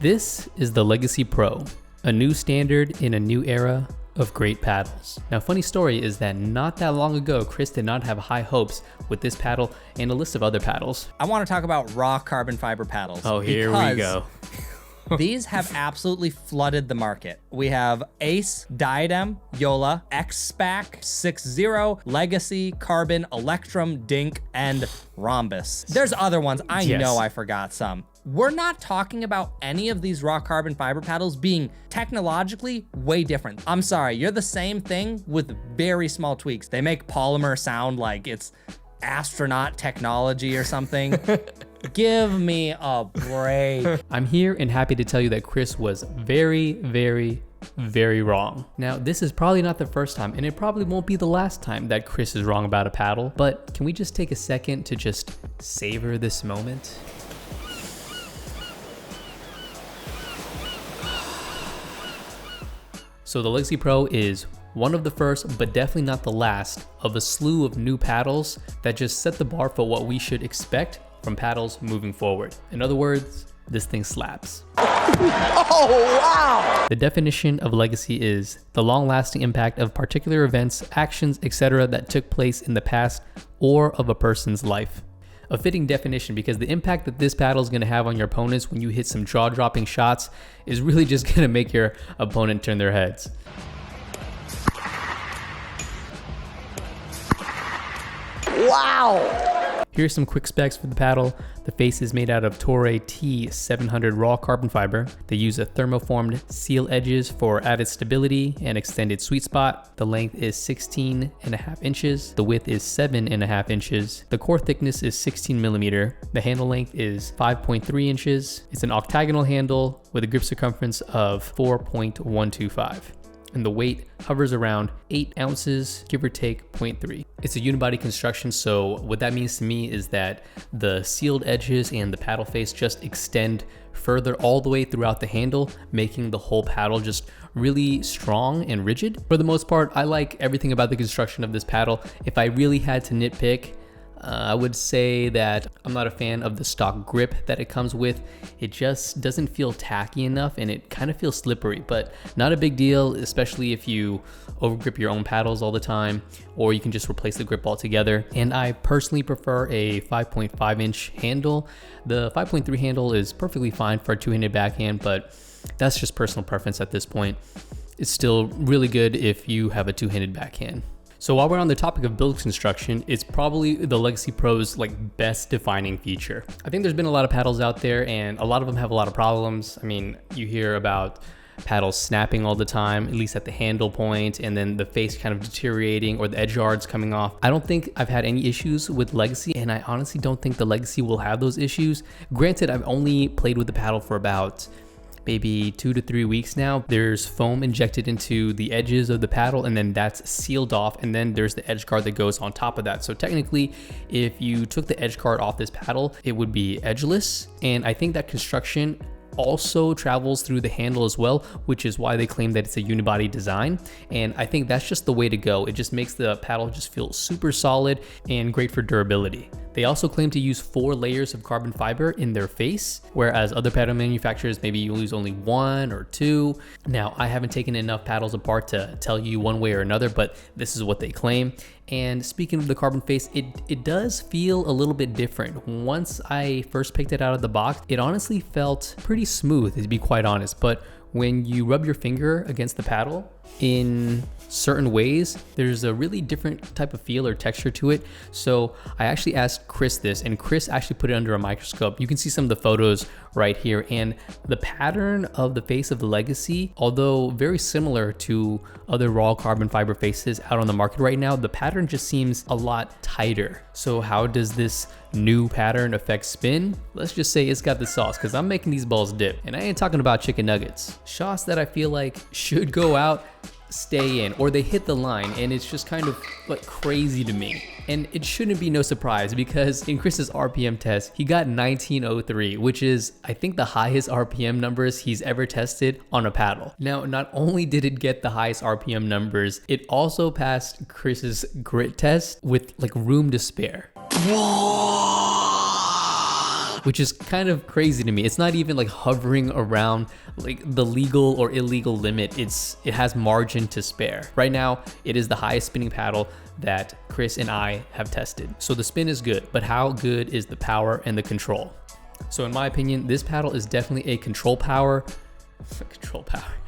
This is the Legacy Pro, a new standard in a new era of great paddles. Now, funny story is that not that long ago, Chris did not have high hopes with this paddle and a list of other paddles. I want to talk about raw carbon fiber paddles. Oh, here we go. These have absolutely flooded the market. We have Ace, Diadem, Yola, X-Spac, 6-0, Legacy, Carbon, Electrum, Dink, and Rhombus. There's other ones. I know I forgot some. We're not talking about any of these raw carbon fiber paddles being technologically way different. I'm sorry, you're the same thing with very small tweaks. They make polymer sound like it's astronaut technology or something. Give me a break. I'm here and happy to tell you that Chris was very, very, very wrong. Now, this is probably not the first time, and it probably won't be the last time that Chris is wrong about a paddle, but can we just take a second to just savor this moment? So the Legacy Pro is one of the first, but definitely not the last, of a slew of new paddles that just set the bar for what we should expect from paddles moving forward. In other words, this thing slaps. Oh, wow! The definition of legacy is the long-lasting impact of particular events, actions, etc. that took place in the past or of a person's life. A fitting definition because the impact that this paddle is going to have on your opponents when you hit some jaw-dropping shots is really just going to make your opponent turn their heads. Wow! Here's some quick specs for the paddle. The face is made out of Toray T700 raw carbon fiber. They use a thermoformed seal edges for added stability and extended sweet spot. The length is 16.5 inches. The width is 7.5 inches. The core thickness is 16 millimeter. The handle length is 5.3 inches. It's an octagonal handle with a grip circumference of 4.125. And the weight hovers around 8 ounces, give or take 0.3. It's a unibody construction, so what that means to me is that the sealed edges and the paddle face just extend further all the way throughout the handle, making the whole paddle just really strong and rigid. For the most part, I like everything about the construction of this paddle. If I really had to nitpick, I would say that I'm not a fan of the stock grip that it comes with. It just doesn't feel tacky enough and it kind of feels slippery, but not a big deal, especially if you overgrip your own paddles all the time, or you can just replace the grip altogether. And I personally prefer a 5.5 inch handle. The 5.3 handle is perfectly fine for a two-handed backhand, but that's just personal preference at this point. It's still really good if you have a two-handed backhand. So while we're on the topic of build construction, it's probably the Legacy Pro's best defining feature. I think there's been a lot of paddles out there and a lot of them have a lot of problems. I mean, you hear about paddles snapping all the time, at least at the handle point, and then the face kind of deteriorating or the edge guards coming off. I don't think I've had any issues with Legacy, and I honestly don't think the Legacy will have those issues. Granted, I've only played with the paddle for about maybe 2 to 3 weeks now. There's foam injected into the edges of the paddle and then that's sealed off, and then there's the edge guard that goes on top of that. So technically, if you took the edge guard off this paddle, it would be edgeless, and I think that construction also travels through the handle as well, which is why they claim that it's a unibody design. And I think that's just the way to go. It just makes the paddle just feel super solid and great for durability. They also claim to use 4 layers of carbon fiber in their face, whereas other paddle manufacturers, maybe you use only 1 or 2. Now, I haven't taken enough paddles apart to tell you one way or another, but this is what they claim. And speaking of the carbon face, it does feel a little bit different. Once I first picked it out of the box, it honestly felt pretty smooth, to be quite honest, but when you rub your finger against the paddle in certain ways, there's a really different type of feel or texture to it. So I actually asked Chris this, and Chris actually put it under a microscope. You can see some of the photos right here, and the pattern of the face of the Legacy, although very similar to other raw carbon fiber faces out on the market right now, the pattern just seems a lot tighter. So how does this new pattern affect spin? Let's just say it's got the sauce, because I'm making these balls dip, and I ain't talking about chicken nuggets. Shots that I feel like should go out stay in, or they hit the line, and it's just kind of crazy to me. And it shouldn't be no surprise, because in Chris's RPM test, he got 1903, which is, I think, the highest RPM numbers he's ever tested on a paddle. Now, not only did it get the highest RPM numbers, it also passed Chris's grit test with room to spare. which is kind of crazy to me. It's not even like hovering around like the legal or illegal limit. It has margin to spare. Right now, it is the highest spinning paddle that Chris and I have tested. So the spin is good, but how good is the power and the control? So in my opinion, this paddle is definitely a control power.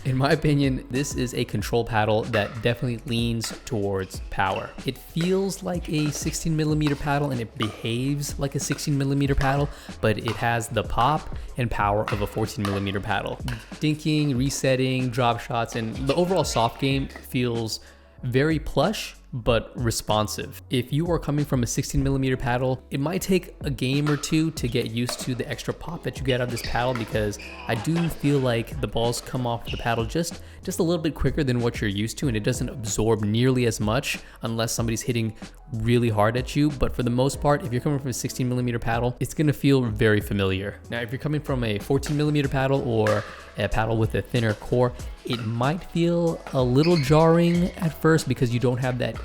In my opinion, this is a control paddle that definitely leans towards power. It feels like a 16mm paddle and it behaves like a 16mm paddle, but it has the pop and power of a 14mm paddle. Dinking, resetting, drop shots, and the overall soft game feels very plush but responsive. If you are coming from a 16mm paddle, it might take a game or two to get used to the extra pop that you get out of this paddle, because I do feel like the balls come off the paddle just a little bit quicker than what you're used to, and it doesn't absorb nearly as much unless somebody's hitting really hard at you. But for the most part, if you're coming from a 16mm paddle, it's gonna feel very familiar. Now, if you're coming from a 14mm paddle or a paddle with a thinner core, it might feel a little jarring at first because you don't have that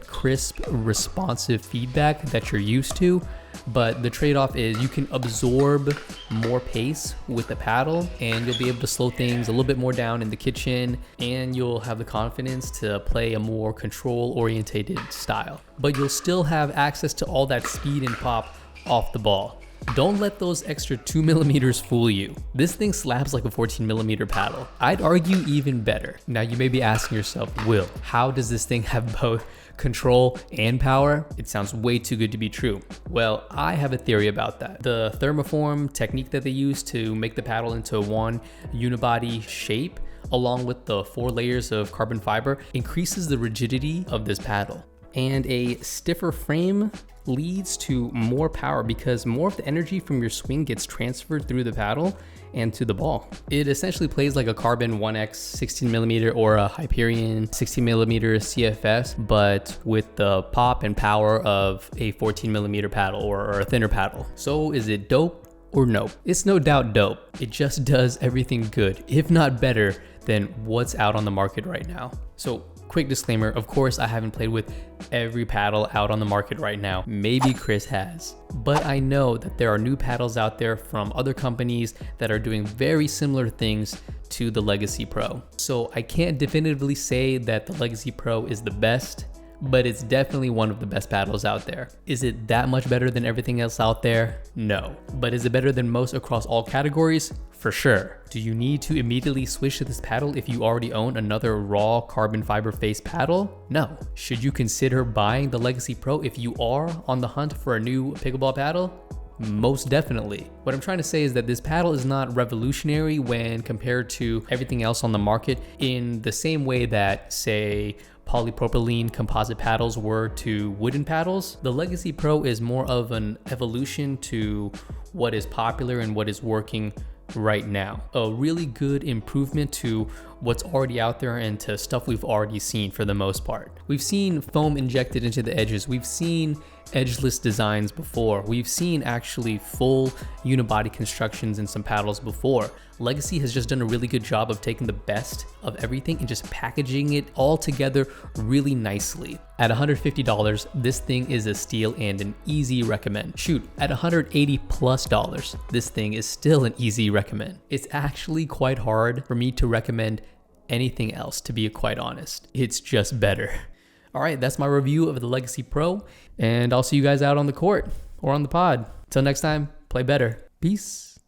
crisp, responsive feedback that you're used to. But the trade-off is you can absorb more pace with the paddle, and you'll be able to slow things a little bit more down in the kitchen, and you'll have the confidence to play a more control-orientated style. But you'll still have access to all that speed and pop off the ball. Don't let those extra 2mm fool you. This thing slaps like a 14mm paddle. I'd argue even better. Now you may be asking yourself, Will, how does this thing have both control and power? It sounds way too good to be true. Well, I have a theory about that. The thermoform technique that they use to make the paddle into one unibody shape, along with the 4 layers of carbon fiber, increases the rigidity of this paddle. And a stiffer frame leads to more power because more of the energy from your swing gets transferred through the paddle and to the ball. It essentially plays like a Carbon 1X 16mm or a Hyperion 16mm CFS, but with the pop and power of a 14mm paddle or a thinner paddle. So is it dope or no? It's no doubt dope. It just does everything good, if not better, than what's out on the market right now. So quick disclaimer, of course, I haven't played with every paddle out on the market right now. Maybe Chris has. But I know that there are new paddles out there from other companies that are doing very similar things to the Legacy Pro. So I can't definitively say that the Legacy Pro is the best, but it's definitely one of the best paddles out there. Is it that much better than everything else out there? No. But is it better than most across all categories? For sure. Do you need to immediately switch to this paddle if you already own another raw carbon fiber face paddle? No. Should you consider buying the Legacy Pro if you are on the hunt for a new pickleball paddle? Most definitely. What I'm trying to say is that this paddle is not revolutionary when compared to everything else on the market in the same way that, say, polypropylene composite paddles were to wooden paddles. The Legacy Pro is more of an evolution to what is popular and what is working right now. A really good improvement to what's already out there and to stuff we've already seen for the most part. We've seen foam injected into the edges. We've seen edgeless designs before. We've seen actually full unibody constructions in some paddles before. Legacy has just done a really good job of taking the best of everything and just packaging it all together really nicely. At $150, this thing is a steal and an easy recommend. Shoot, at $180+, this thing is still an easy recommend. It's actually quite hard for me to recommend anything else, to be quite honest. It's just better. All right, that's my review of the Legacy Pro, and I'll see you guys out on the court or on the pod. Till next time, play better. Peace.